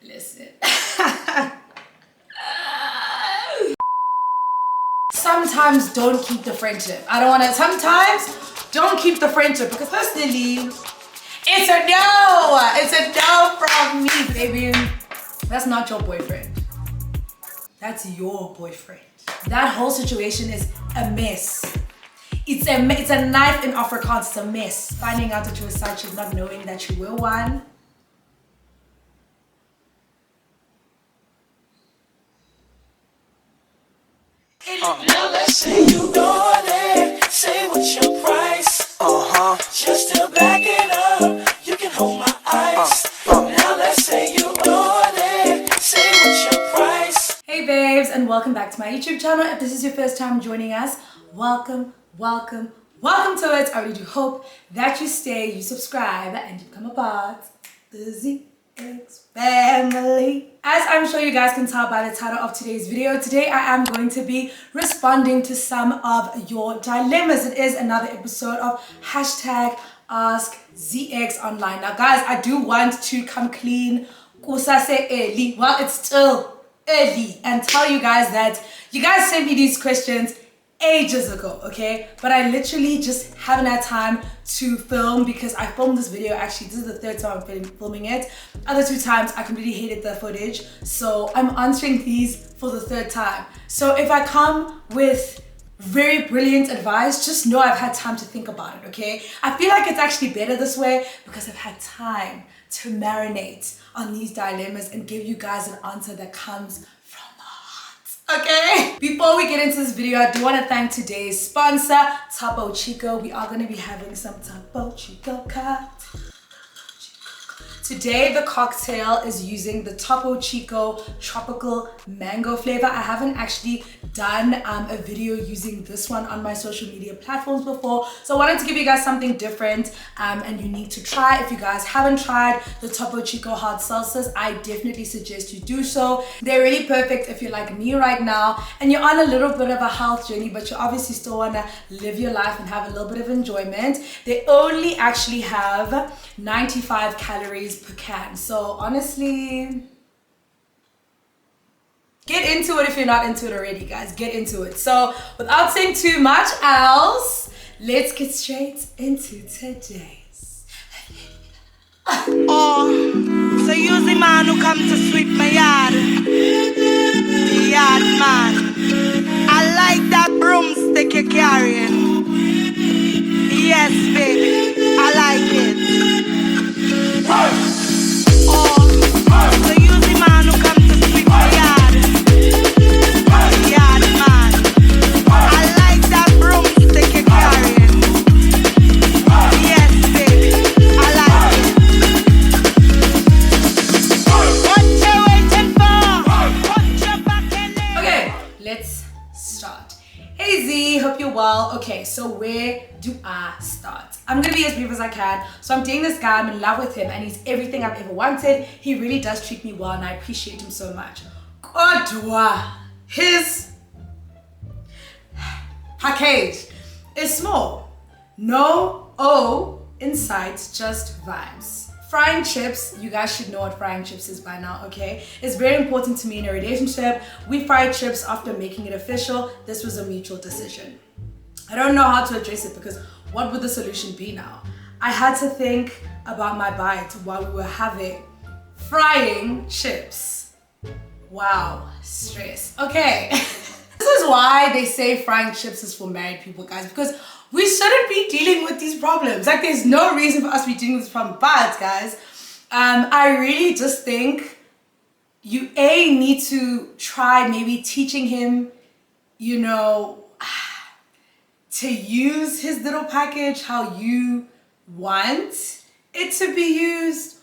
Listen. Sometimes don't keep the friendship. I don't want to. Sometimes don't keep the friendship because personally, it's a no. It's a no from me, baby. That's not your boyfriend. That's your boyfriend. That whole situation is a mess. It's a knife in Afrikaans. It's a mess. Finding out that you were side chick, not knowing that you were one. Now let's say you know it. Say what's your price. Just to back it up, you can hold my eyes. Now let's say you know it. Say what's your price. Hey babes, and welcome back to my YouTube channel. If this is your first time joining us, welcome to it. I really do hope that you stay, you subscribe, and you become a part of the ZeeX family. As I'm sure you guys can tell by the title of today's video, today I am going to be responding to some of your dilemmas. It is another episode of #AskZeEXOnline. Now guys, I do want to come clean, kusase early, well it's still early, and tell you guys that you guys sent me these questions ages ago, okay? But I literally just haven't had time to film because I filmed this video, actually this is the third time I'm filming it. Other two times I completely hated the footage, so I'm answering these for the third time. So if I come with very brilliant advice, just know I've had time to think about it, okay? I feel like it's actually better this way because I've had time to marinate on these dilemmas and give you guys an answer that comes from the heart, okay? Before we get into this video, I do want to thank today's sponsor, Topo Chico. We are going to be having some Topo Chico cocktail. Today the cocktail is using the Topo Chico tropical mango flavor. I haven't actually done a video using this one on my social media platforms before, so I wanted to give you guys something different and unique to try. If you guys haven't tried the Topo Chico hard seltzers, I definitely suggest you do so. They're really perfect if you're like me right now and you're on a little bit of a health journey, but you obviously still want to live your life and have a little bit of enjoyment. They only actually have 95 calories per can, so honestly, get into it if you're not into it already, guys. Get into it. So without saying too much else, let's get straight into today's. Oh, so use the man who come to sweep my yard. The yard man. I like that broomstick you're carrying. Yes, baby, I like it. Oh, so use the man who come to sweep my yard. The yard man. I like that broomstick you're carrying. Yes, baby, I like it. What you waiting for? Put your back in it. Okay, let's start. Hey Z, hope you're well. Okay, so where do I start? I'm gonna be as brief as I can. So I'm dating this guy, I'm in love with him, and he's everything I've ever wanted. He really does treat me well, and I appreciate him so much. Kodwa, his package is small. No O in sight, just vibes. Frying chips, you guys should know what frying chips is by now, okay? It's very important to me in a relationship. We fry chips after making it official. This was a mutual decision. I don't know how to address it because what would the solution be now? I had to think about my bite while we were having frying chips. Wow, stress. Okay, this is why they say frying chips is for married people, guys, because we shouldn't be dealing with these problems. Like, there's no reason for us to be dealing with this problem. But guys, I really just think you need to try maybe teaching him, you know, to use his little package how you want it to be used,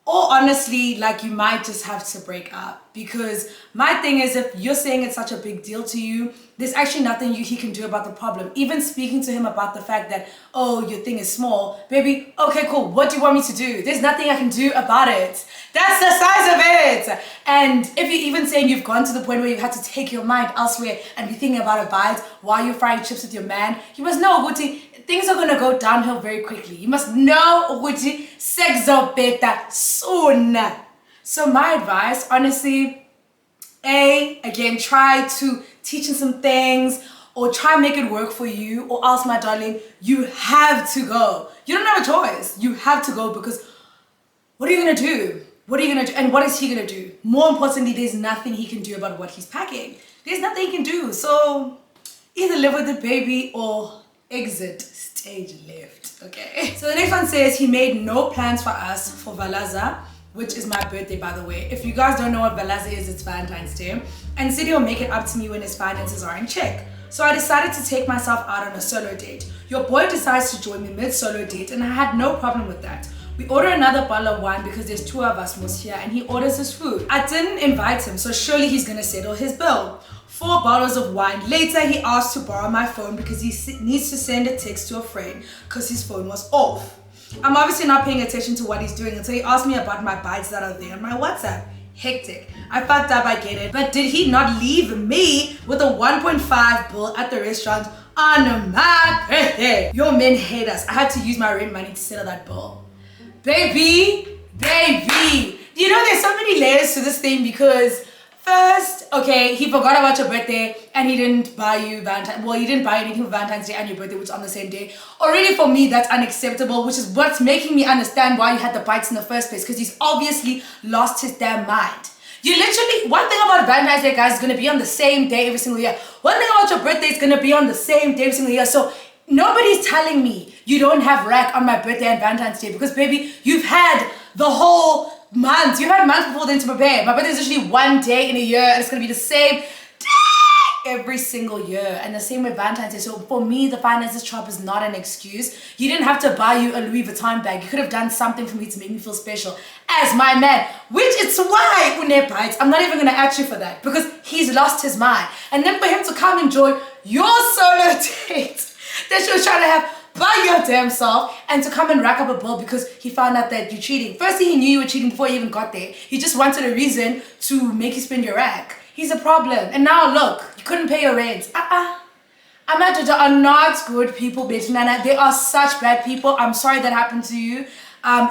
or honestly, like, you might just have to break up. Because my thing is, if you're saying it's such a big deal to you, there's actually nothing he can do about the problem. Even speaking to him about the fact that, oh, your thing is small, baby, okay, cool, what do you want me to do? There's nothing I can do about it. That's the size of it. And if you're even saying you've gone to the point where you've had to take your mind elsewhere and be thinking about a bite while you're frying chips with your man, you must know, Guti, things are gonna go downhill very quickly. You must know, Guti, sex better soon. So my advice, honestly, again, try to teach him some things or try and make it work for you, or else, my darling, you have to go. You don't have a choice. You have to go, because what are you gonna do? What are you gonna do? And what is he gonna do? More importantly, there's nothing he can do about what he's packing. There's nothing he can do. So either live with the baby or exit stage left, okay? So the next one says he made no plans for us for Valaza, which is my birthday, by the way. If you guys don't know what Valaza is, it's Valentine's Day. And said he'll make it up to me when his finances are in check. So I decided to take myself out on a solo date. Your boy decides to join me mid-solo date, and I had no problem with that. We order another bottle of wine because there's 2 of us most here, and he orders his food. I didn't invite him, so surely he's gonna settle his bill. 4 bottles of wine later, he asked to borrow my phone because he needs to send a text to a friend because his phone was off. I'm obviously not paying attention to what he's doing until he asked me about my bites that are there on my WhatsApp. Hectic. I fucked up, I get it. But did he not leave me with a 1.5 bill at the restaurant on my birthday? Your men hate us. I had to use my rent money to settle that bill. Baby. You know, there's so many layers to this thing, because first, okay, he forgot about your birthday and he didn't buy you Valentine's. Well, he didn't buy anything for Valentine's Day and your birthday, which is on the same day. Already for me, that's unacceptable, which is what's making me understand why you had the bites in the first place, because he's obviously lost his damn mind. You literally, one thing about Valentine's Day, guys, is going to be on the same day every single year. One thing about your birthday is going to be on the same day every single year. So nobody's telling me you don't have rack on my birthday and Valentine's Day, because baby, you've had the whole month. You've had months before then to prepare. My birthday is usually one day in a year, and it's going to be the same day every single year, and the same with Valentine's Day. So for me, the finances chop is not an excuse. You didn't have to buy you a Louis Vuitton bag. You could have done something for me to make me feel special as my man, which it's why Une bites. I'm not even going to ask you for that, because he's lost his mind. And then for him to come and join your solo date that you were trying to have by your damn self, and to come and rack up a bill because he found out that you're cheating. Firstly, he knew you were cheating before you even got there. He just wanted a reason to make you spend your rack. He's a problem. And now look, you couldn't pay your rent. Amajojo are not good people, bitch. Nana, they are such bad people. I'm sorry that happened to you.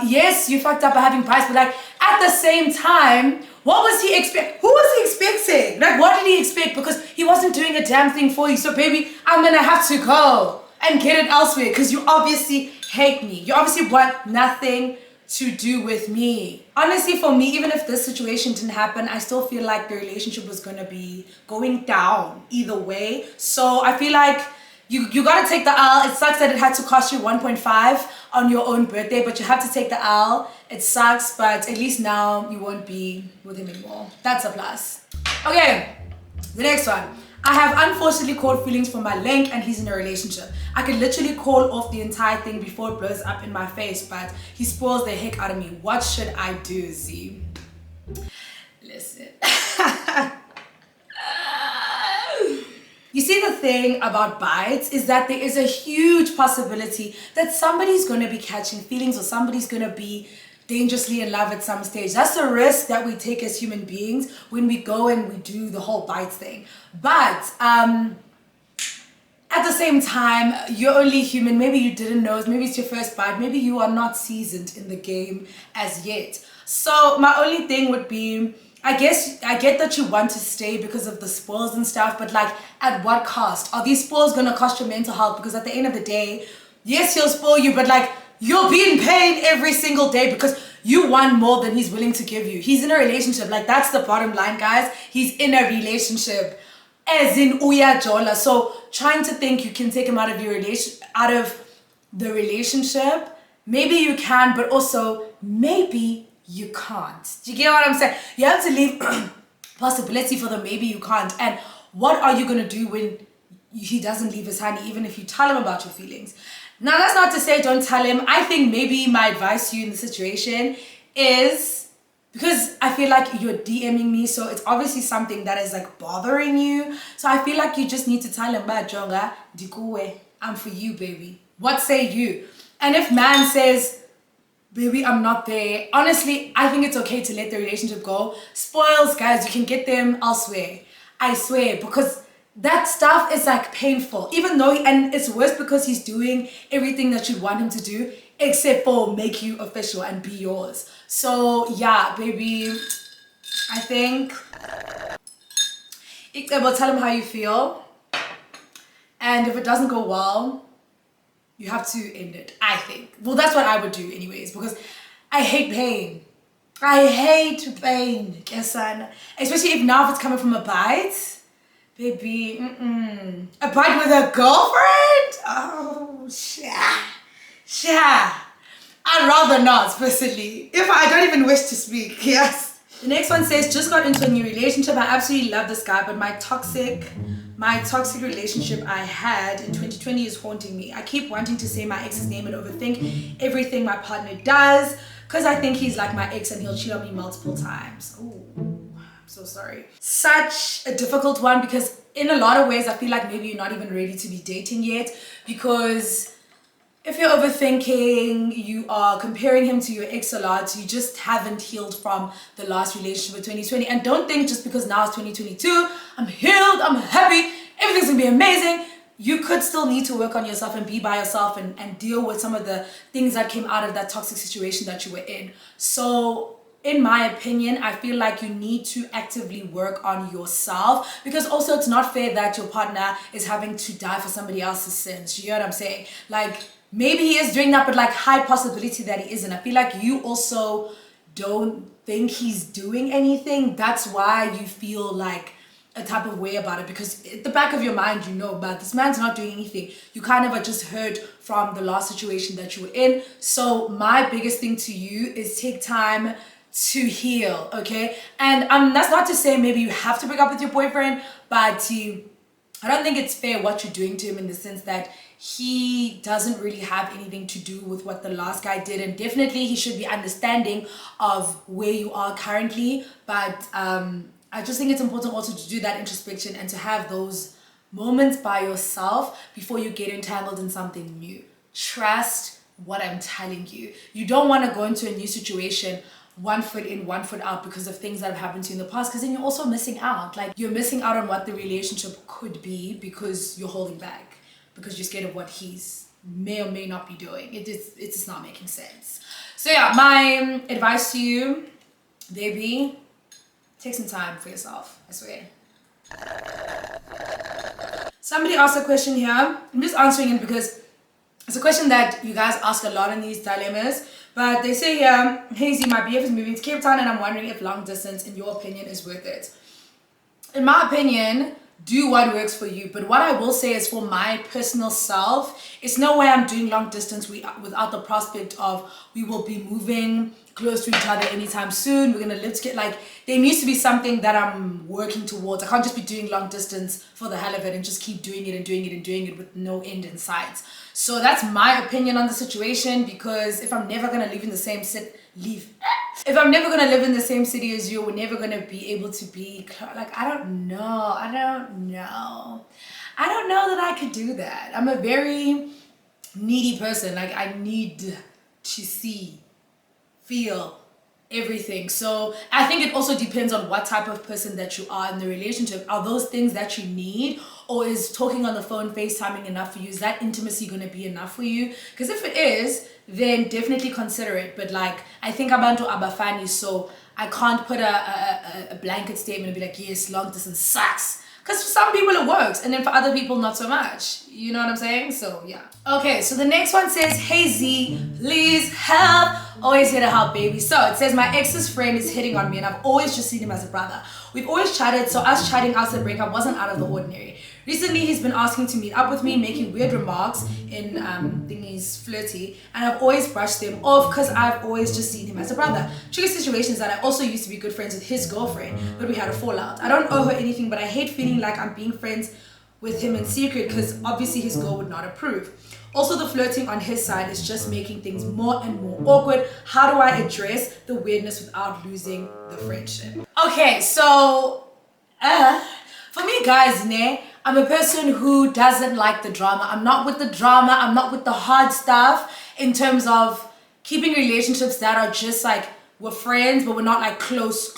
Yes, you fucked up by having price, but like at the same time, what was he expect? Who was he expecting? Like, what did he expect? Because he wasn't doing a damn thing for you. So baby, I'm gonna have to go and get it elsewhere, because you obviously hate me. You obviously want nothing to do with me. Honestly, for me, even if this situation didn't happen, I still feel like the relationship was gonna be going down either way. So I feel like you gotta take the L. It sucks that it had to cost you 1.5 on your own birthday, but you have to take the L. It sucks, but at least now you won't be with him anymore. That's a plus. Okay, the next one. I have unfortunately caught feelings for my link, and he's in a relationship. I could literally call off the entire thing before it blows up in my face, but he spoils the heck out of me. What should I do, Z? Listen. You see, the thing about bites is that there is a huge possibility that somebody's going to be catching feelings, or somebody's going to be dangerously in love at some stage. That's the risk that we take as human beings when we go and we do the whole bites thing. But at the same time, you're only human. Maybe you didn't know. Maybe it's your first bite. Maybe you are not seasoned in the game as yet. So my only thing would be, I guess I get that you want to stay because of the spoils and stuff, but like, at what cost? Are these spoils gonna cost your mental health? Because at the end of the day, yes, he'll spoil you, but like, you'll be in pain every single day because you want more than he's willing to give you. He's in a relationship. Like, that's the bottom line, guys. He's in a relationship, as in Uya Jola. So trying to think you can take him out of the relationship, maybe you can, but also maybe you can't. Do you get what I'm saying? You have to leave possibility for the maybe you can't. And what are you gonna do when he doesn't leave his honey, even if you tell him about your feelings? Now, that's not to say don't tell him. I think maybe my advice to you in the situation is, because I feel like you're DMing me, so it's obviously something that is like bothering you. So I feel like you just need to tell him, "Ba Jonga, dikuwe, I'm for you, baby. What say you?" And if man says, "Baby, I'm not there," honestly, I think it's okay to let the relationship go. Spoils, guys, you can get them elsewhere. I swear, because that stuff is like painful, even though, and it's worse because he's doing everything that you want him to do. except for make you official and be yours. So yeah, baby, I think well, tell him how you feel, and if it doesn't go well, you have to end it, I think. Well, that's what I would do anyways, because I hate pain. I hate pain, especially if now if it's coming from a bite. Baby, a bite with a girlfriend? Oh, I'd rather not, personally. If I don't even wish to speak, yes. The next one says, just got into a new relationship. I absolutely love this guy, but my toxic relationship I had in 2020 is haunting me. I keep wanting to say my ex's name and overthink everything my partner does, because I think he's like my ex and he'll cheat on me multiple times. Ooh. So sorry. Such a difficult one, because in a lot of ways I feel like maybe you're not even ready to be dating yet, because if you're overthinking, you are comparing him to your ex a lot, you just haven't healed from the last relationship of 2020. And don't think just because now it's 2022, I'm healed, I'm happy, everything's gonna be amazing. You could still need to work on yourself and be by yourself and deal with some of the things that came out of that toxic situation that you were in. So in my opinion, I feel like you need to actively work on yourself, because also it's not fair that your partner is having to die for somebody else's sins. You know what I'm saying? Like, maybe he is doing that, but like high possibility that he isn't. I feel like you also don't think he's doing anything. That's why you feel like a type of way about it, because at the back of your mind you know, but this man's not doing anything. You kind of are just hurt from the last situation that you were in. So my biggest thing to you is take time to heal, okay? And that's not to say maybe you have to break up with your boyfriend, but I don't think it's fair what you're doing to him, in the sense that he doesn't really have anything to do with what the last guy did, and definitely he should be understanding of where you are currently. But I just think it's important also to do that introspection and to have those moments by yourself before you get entangled in something new. Trust what I'm telling you. You don't want to go into a new situation one foot in, one foot out because of things that have happened to you in the past, because then you're also missing out. Like, you're missing out on what the relationship could be because you're holding back, because you're scared of what he's may or may not be doing. It's just not making sense. So yeah, my advice to you, baby, take some time for yourself, I swear. Somebody asked a question here. I'm just answering it because it's a question that you guys ask a lot in these dilemmas. But they say here, hey Z, my BF is moving to Cape Town and I'm wondering if long distance, in your opinion, is worth it. In my opinion, do what works for you. But what I will say is, for my personal self, it's no way I'm doing long distance without the prospect of we will be moving close to each other anytime soon. We're gonna live together. Like, there needs to be something that I'm working towards. I can't just be doing long distance for the hell of it and just keep doing it and doing it and doing it with no end in sight. So that's my opinion on the situation, because if I'm never gonna live in the same if I'm never gonna live in the same city as you, we're never gonna be able to be like, I don't know that I could do that. I'm a very needy person. Like, I need to see, feel everything. So I think it also depends on what type of person that you are in the relationship. Are those things that you need, or is talking on the phone, FaceTiming enough for you? Is that intimacy going to be enough for you? Because if it is, then definitely consider it. But like, I think abantu abafani, so I can't put a blanket statement and be like, yes, long distance sucks. Because for some people it works, and then for other people not so much. You know what I'm saying? So yeah. Okay, so the next one says, hey Z, please help. Always here to help, baby. So it says, my ex's friend is hitting on me and I've always just seen him as a brother. We've always chatted, so us chatting after the breakup wasn't out of the ordinary. Recently, he's been asking to meet up with me, making weird remarks in thingies flirty, and I've always brushed them off because I've always just seen him as a brother. Tricky situations that I also used to be good friends with his girlfriend, but we had a fallout. I don't owe her anything, but I hate feeling like I'm being friends with him in secret because obviously his girl would not approve. Also, the flirting on his side is just making things more and more awkward. How do I address the weirdness without losing the friendship? Okay, so for me, guys, I'm a person who doesn't like the drama. I'm not with the drama. I'm not with the hard stuff in terms of keeping relationships that are just like we're friends, but we're not like close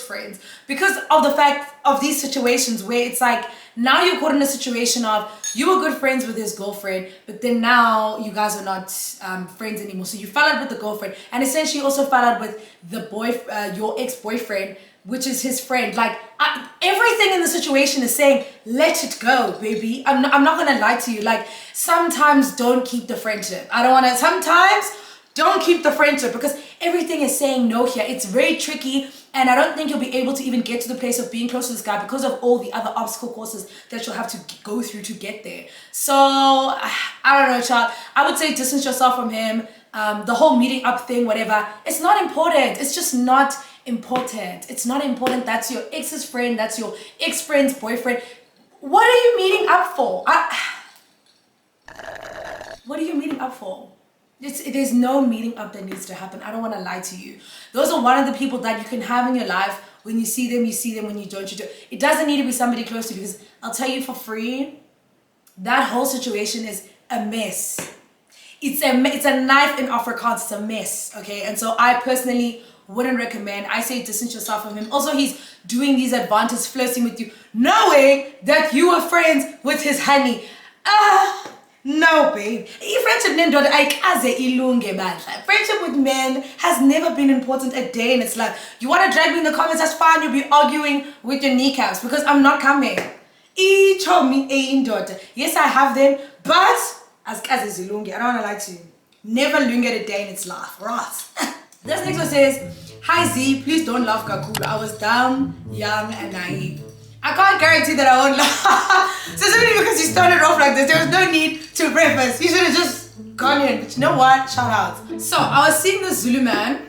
friends. Because of the fact of these situations where it's like, now you're caught in a situation of you were good friends with his girlfriend, but then now you guys are not friends anymore. So you fell out with the girlfriend, and essentially also fell out with the your ex-boyfriend, which is his friend. Like everything in the situation is saying, let it go, baby. I'm not gonna lie to you. Like sometimes don't keep the friendship. Sometimes don't keep the friendship, because everything is saying no here. It's very tricky, and I don't think you'll be able to even get to the place of being close to this guy because of all the other obstacle courses that you'll have to go through to get there. So I don't know, child. I would say distance yourself from him. The whole meeting up thing, whatever, it's not important. It's just not important. It's not important. That's your ex's friend. That's your ex-friend's boyfriend. What are you meeting up for? What are you meeting up for? There's no meeting up that needs to happen. I don't want to lie to you. Those are one of the people that you can have in your life. When you see them, you see them. When you don't, you do. It doesn't need to be somebody close to you, because I'll tell you for free, that whole situation is a mess. It's a knife in Afrikaans. It's a mess, okay? And so I personally wouldn't recommend. I say distance yourself from him. Also, he's doing these advances, flirting with you, knowing that you were friends with his honey. No, babe. Friendship with men has never been important a day in its life. You want to drag me in the comments, that's fine. You'll be arguing with your kneecaps, because I'm not coming. Yes, I have them, but ASKZEEXONLINE, I don't want to lie to you. Never lunge a day in its life. Right. This next one says, hi Z, please don't laugh kakulu. I was dumb, young, and naive. I can't guarantee that I won't laugh. So simply because you started off like this, there was no need to preface. You should have just gone in. But you know what? Shout out. So I was seeing this Zulu man,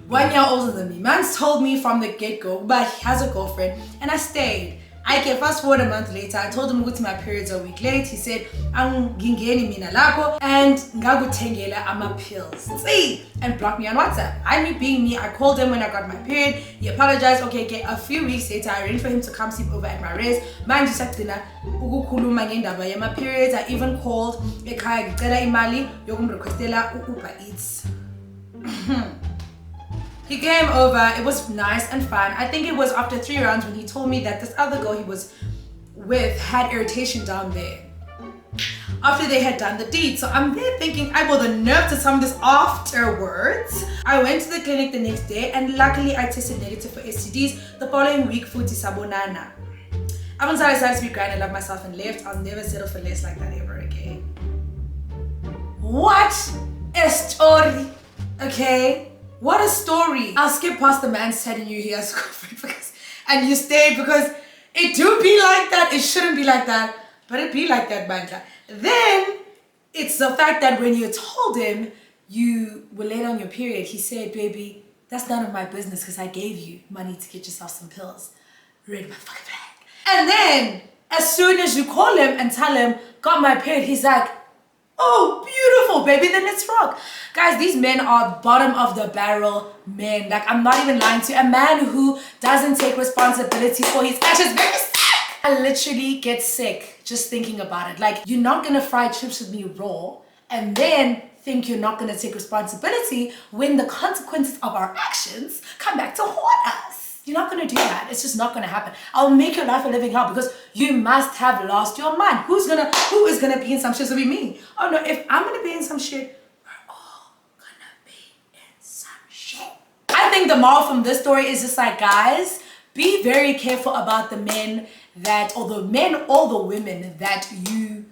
1 year older than me. Man's told me from the get-go, but he has a girlfriend, and I stayed. I can fast forward a month later. I told him my periods a week late. He said, "Angingeni mina lapho and ngakuthengela ama pills." See, and blocked me on WhatsApp. Me being me, I called him when I got my period. He apologized. Okay, a few weeks later, I arranged for him to come sleep over at my res. Mind you, sakudina ukukhuluma ngendaba yama periods. I even called ekhaya ngicela imali yokumrequestela Uber Eats. He came over, it was nice and fun. I think it was after 3 rounds when he told me that this other girl he was with had irritation down there after they had done the deed. So I'm there thinking, I got the nerve to tell him this afterwards. I went to the clinic the next day, and luckily I tested negative for STDs. The following week, futhi sabonana. I decided to be grand and love myself and left. I'll never settle for less like that ever again. What a story, okay? What a story. I'll skip past the man telling you he has a girlfriend and you stayed, because it do be like that. It shouldn't be like that, but it be like that, Bangla. Then it's the fact that when you told him you were late on your period, he said, baby, that's none of my business because I gave you money to get yourself some pills. Read my fucking bag. And then as soon as you call him and tell him, got my period, he's like, oh, beautiful, baby, then let's rock. Guys, these men are bottom of the barrel men. Like, I'm not even lying to you. A man who doesn't take responsibility for his actions makes me sick. I literally get sick just thinking about it. Like, you're not gonna fry chips with me raw and then think you're not gonna take responsibility when the consequences of our actions come back to haunt us. You're not gonna do that. It's just not gonna happen. I'll make your life a living hell because you must have lost your mind. Who is gonna be in some shit? It'll be me. Oh no, if I'm gonna be in some shit, we're all gonna be in some shit. I think the moral from this story is just like, guys, be very careful about the men or the women that you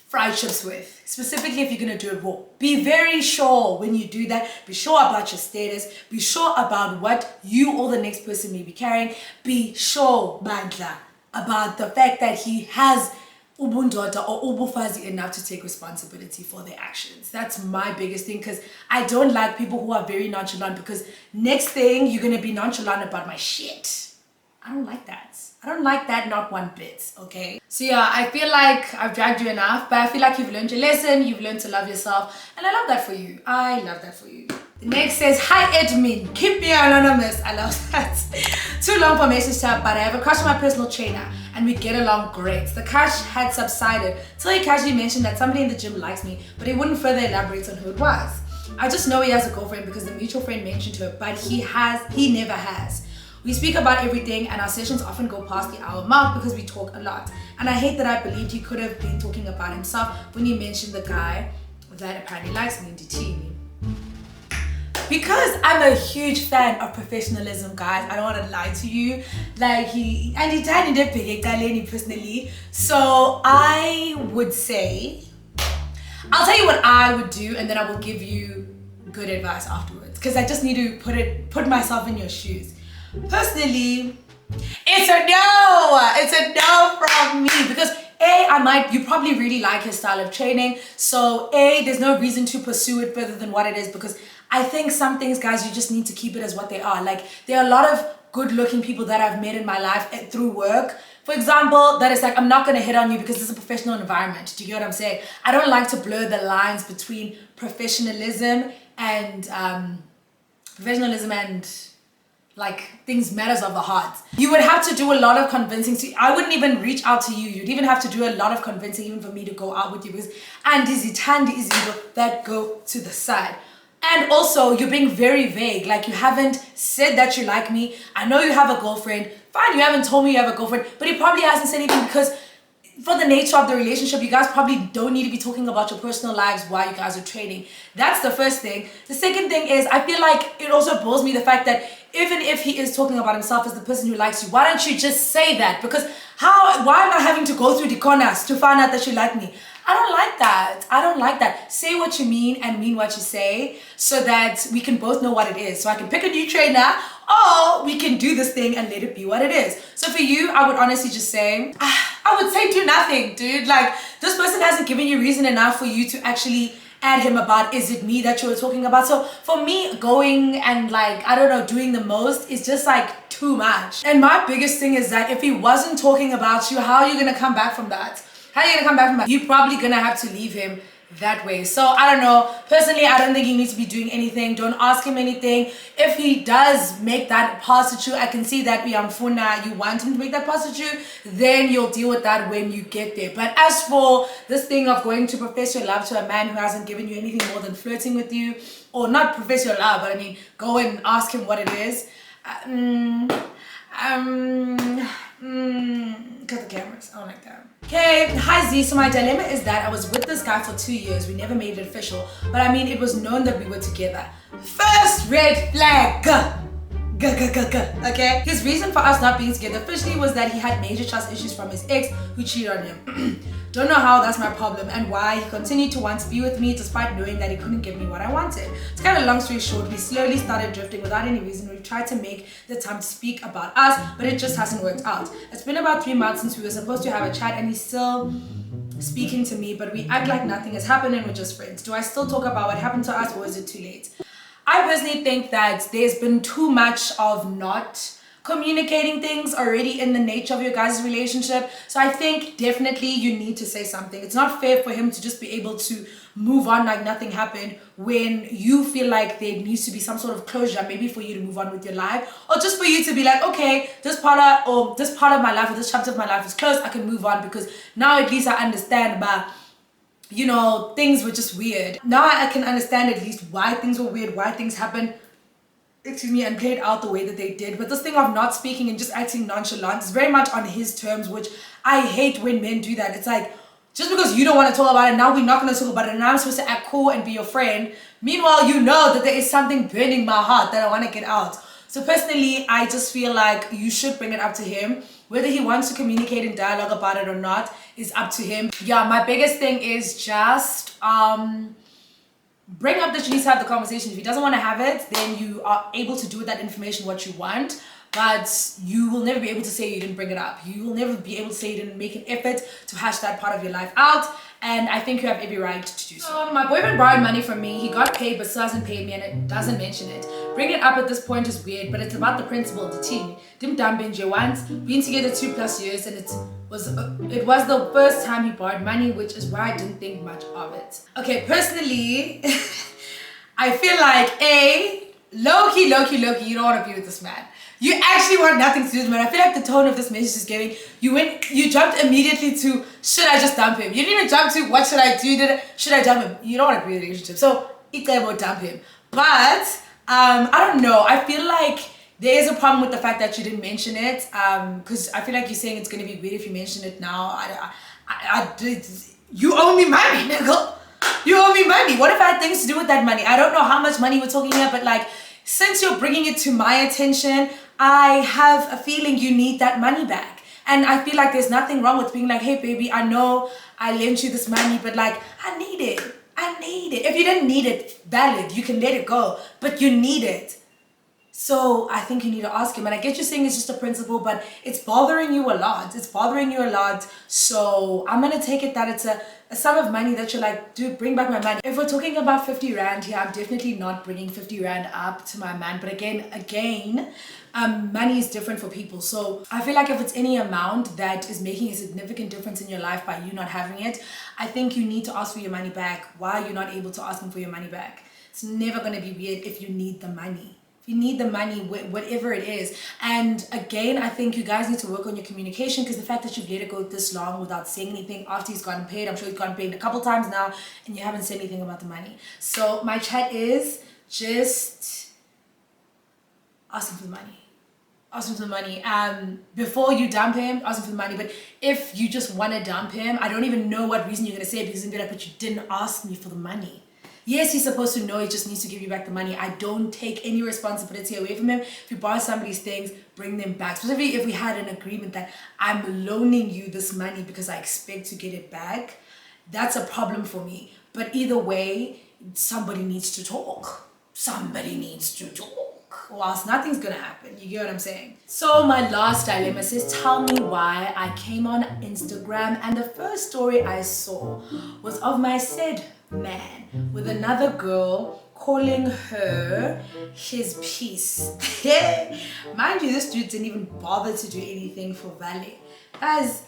fry chips with, specifically if you're gonna do it raw. Be very sure when you do that. Be sure about your status. Be sure about what you or the next person may be carrying. Be sure, Bandla, about the fact that he has ubundoda or ubufazi enough to take responsibility for their actions. That's my biggest thing, because I don't like people who are very nonchalant, because next thing you're gonna be nonchalant about my shit. I don't like that. I don't like that, not one bit, okay? So yeah, I feel like I've dragged you enough, but I feel like you've learned your lesson, you've learned to love yourself, and I love that for you. I love that for you. The next says, hi Edmin, keep me anonymous. I love that. Too long for message tab, but I have a crush on my personal trainer, and we get along great. The crush had subsided till he casually mentioned that somebody in the gym likes me, but he wouldn't further elaborate on who it was. I just know he has a girlfriend because the mutual friend mentioned her, but he never has. We speak about everything and our sessions often go past the hour mark because we talk a lot. And I hate that I believed he could have been talking about himself when he mentioned the guy that apparently likes me in DT. Because I'm a huge fan of professionalism, guys, I don't want to lie to you. Like he did pick Kaleni personally. So I would say, I'll tell you what I would do and then I will give you good advice afterwards. Because I just need to put myself in your shoes. Personally, it's a no. It's a no from me because you probably really like his style of training. So there's no reason to pursue it further than what it is because I think some things, guys, you just need to keep it as what they are. Like there are a lot of good looking people that I've met in my life through work. For example, that is like, I'm not going to hit on you because this is a professional environment. Do you get what I'm saying? I don't like to blur the lines between professionalism and like things matters of the heart. You would have to do a lot of convincing. I wouldn't even reach out to you. You'd even have to do a lot of convincing even for me to go out with you because that go to the side. And also you're being very vague. Like you haven't said that you like me. I know you have a girlfriend. Fine, you haven't told me you have a girlfriend, but he probably hasn't said anything because for the nature of the relationship, you guys probably don't need to be talking about your personal lives while you guys are training. That's the first thing. The second thing is, I feel like it also bores me the fact that even if he is talking about himself as the person who likes you, why don't you just say that? Because why am I having to go through the corners to find out that you like me? I don't like that. I don't like that. Say what you mean and mean what you say so that we can both know what it is. So I can pick a new trainer or we can do this thing and let it be what it is. So for you, I would honestly just say, I would say do nothing, dude. Like this person hasn't given you reason enough for you to actually add him about, is it me that you were talking about? So for me, going and like, I don't know, doing the most is just like too much. And my biggest thing is that if he wasn't talking about you, how are you going to come back from that? How are you gonna come back from that? You're probably gonna have to leave him that way. So I don't know. Personally, I don't think you need to be doing anything. Don't ask him anything. If he does make that pass at you, I can see that you want him to make that pass at you, then you'll deal with that when you get there. But as for this thing of going to profess your love to a man who hasn't given you anything more than flirting with you, or not profess your love, but I mean, go and ask him what it is. Cut the cameras. I don't like that. Okay, hi Z. So my dilemma is that I was with this guy for 2 years. We never made it official, but I mean, it was known that we were together. First red flag. Okay? His reason for us not being together officially was that he had major trust issues from his ex who cheated on him. Don't know how that's my problem and why he continued to want to be with me despite knowing that he couldn't give me what I wanted. To cut a long story short, we slowly started drifting without any reason. We tried to make the time to speak about us, but it just hasn't worked out. It's been about 3 months since we were supposed to have a chat and he's still speaking to me, but we act like nothing has happened and we're just friends. Do I still talk about what happened to us or is it too late? I personally think that there's been too much of not communicating things already in the nature of your guys' relationship. So I think definitely you need to say something. It's not fair for him to just be able to move on like nothing happened when you feel like there needs to be some sort of closure, maybe for you to move on with your life, or just for you to be like, okay, this part of my life or this chapter of my life is closed, I can move on because now at least I understand, but you know, things were just weird. Now I can understand at least why things were weird, why things happened, and played out the way that they did. But this thing of not speaking and just acting nonchalant is very much on his terms, which I hate when men do that. It's like, just because you don't want to talk about it, now we're not going to talk about it, and now I'm supposed to act cool and be your friend. Meanwhile, you know that there is something burning my heart that I want to get out. So personally, I just feel like you should bring it up to him. Whether he wants to communicate in dialogue about it or not is up to him. Yeah, my biggest thing is just bring up that you need to have the conversation. If he doesn't want to have it, then you are able to do with that information what you want, but you will never be able to say you didn't bring it up. You will never be able to say you didn't make an effort to hash that part of your life out, and I think you have every right to do so. My boyfriend borrowed money from me. He got paid but still hasn't paid me and it doesn't mention it. Bringing it up at this point is weird, but it's about the principle of the team. Dim dam binge once, been together 2+ years, and it was the first time he borrowed money, which is why I didn't think much of it. Okay, personally, I feel like low-key, you don't want to be with this man. You actually want nothing to do with this man. I feel like the tone of this message is giving, you jumped immediately to, should I just dump him? You didn't even jump to, what should I do? Should I dump him? You don't want to be in a relationship. So icebo dump him. But I don't know. I feel like there is a problem with the fact that you didn't mention it. Because I feel like you're saying it's gonna be weird if you mention it now. You owe me money, nigga. You owe me money. What if I had things to do with that money? I don't know how much money we're talking here, but like, since you're bringing it to my attention, I have a feeling you need that money back. And I feel like there's nothing wrong with being like, hey baby, I know I lent you this money, but like, I need it. I need it. If you didn't need it, valid, you can let it go, but you need it. So I think you need to ask him. And I get you saying it's just a principle, but it's bothering you a lot. It's bothering you a lot. So I'm going to take it that it's a sum of money that you're like, dude, bring back my money. If we're talking about 50 Rand here, I'm definitely not bringing 50 Rand up to my man. But again, money is different for people. So I feel like if it's any amount that is making a significant difference in your life by you not having it, I think you need to ask for your money back. Why are you not able to ask him for your money back? It's never going to be weird if you need the money. If you need the money, whatever it is. And again, I think you guys need to work on your communication, because the fact that you've let it go this long without saying anything after he's gotten paid, I'm sure he's gotten paid a couple times now, and you haven't said anything about the money. So my chat is just ask him for the money. Ask him for the money. Before you dump him, ask him for the money. But if you just want to dump him, I don't even know what reason you're going to say, because he's going to be like, but you didn't ask me for the money. Yes, he's supposed to know, he just needs to give you back the money. I don't take any responsibility away from him. If you borrow somebody's things, bring them back. Specifically if we had an agreement that I'm loaning you this money because I expect to get it back, that's a problem for me. But either way, somebody needs to talk. Somebody needs to talk, or else nothing's gonna happen. You get what I'm saying? So my last dilemma says, tell me why I came on Instagram and the first story I saw was of my said man with another girl, calling her his piece. Mind you, this dude didn't even bother to do anything for Vale. Guys,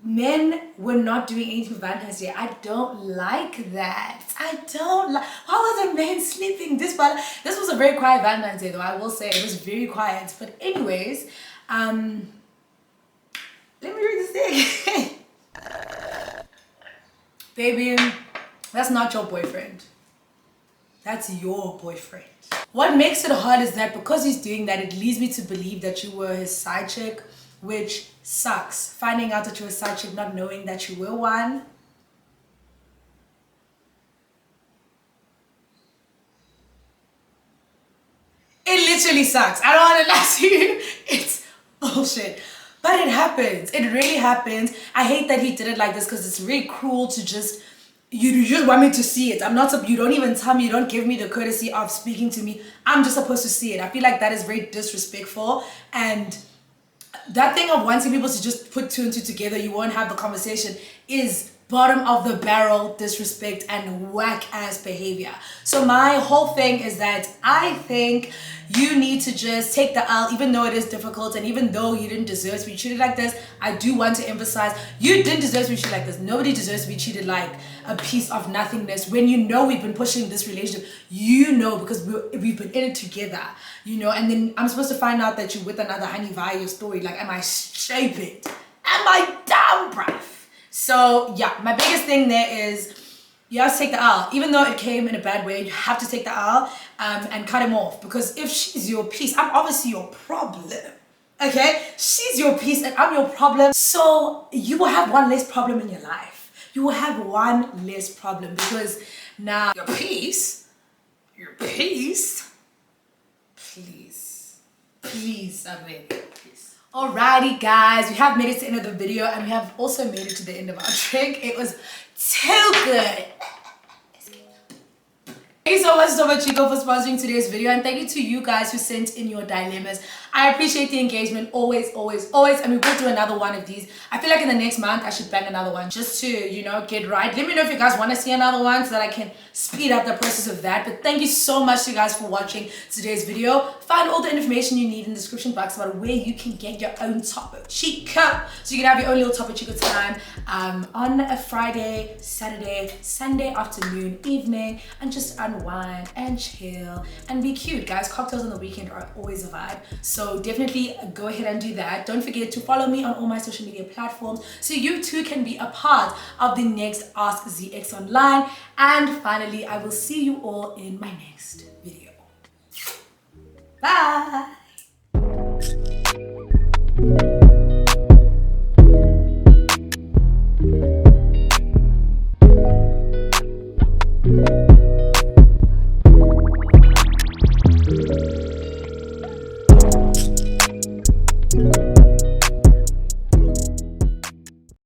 men were not doing anything for Valentine's Day. I don't like that. I don't like. Why was a man sleeping this far? This was a very quiet Valentine's Day, though. I will say it was very quiet. But anyways, let me read this thing. Baby, that's not your boyfriend. That's your boyfriend. What makes it hard is that because he's doing that, it leads me to believe that you were his side chick, which sucks. Finding out that you were a side chick, not knowing that you were one. It literally sucks. I don't want to lie to you. It's bullshit. But it happens. It really happens. I hate that he did it like this, because it's really cruel to just... You just want me to see it. I'm not, you don't even tell me, you don't give me the courtesy of speaking to me. I'm just supposed to see it. I feel like that is very disrespectful. And that thing of wanting people to just put two and two together, you won't have the conversation, is bottom of the barrel disrespect and whack ass behavior. So my whole thing is that I think you need to just take the L, even though it is difficult, and even though you didn't deserve to be treated like this. I do want to emphasize, you didn't deserve to be treated like this. Nobody deserves to be treated like a piece of nothingness. When you know we've been pushing this relationship, you know, because we've been in it together, you know, and then I'm supposed to find out that you're with another honey via your story. Like, am I stupid? Am I dumb, bruv? So yeah, my biggest thing there is you have to take the L. Even though it came in a bad way, you have to take the L and cut him off. Because if she's your piece, I'm obviously your problem. Okay? She's your piece and I'm your problem. So you will have one less problem in your life. You will have one less problem, because now your piece, please, I beg you, please. Alrighty guys, we have made it to the end of the video, and we have also made it to the end of our drink. It was too good. Thank you so much Chico, for sponsoring today's video, and thank you to you guys who sent in your dilemmas. I appreciate the engagement always, and we will do another one of these. I feel like in the next month I should bang another one just to, you know, get right. Let me know if you guys want to see another one so that I can speed up the process of that. But thank you so much to you guys for watching today's video. Find all the information you need in the description box about where you can get your own Topo Chico, so you can have your own little Topo Chico time on a Friday, Saturday, Sunday afternoon, evening, and just unwind and chill and be cute. Guys, cocktails on the weekend are always a vibe. So definitely go ahead and do that. Don't forget to follow me on all my social media platforms so you too can be a part of the next Ask ZeeX Online. And finally, I will see you all in my next video. Bye!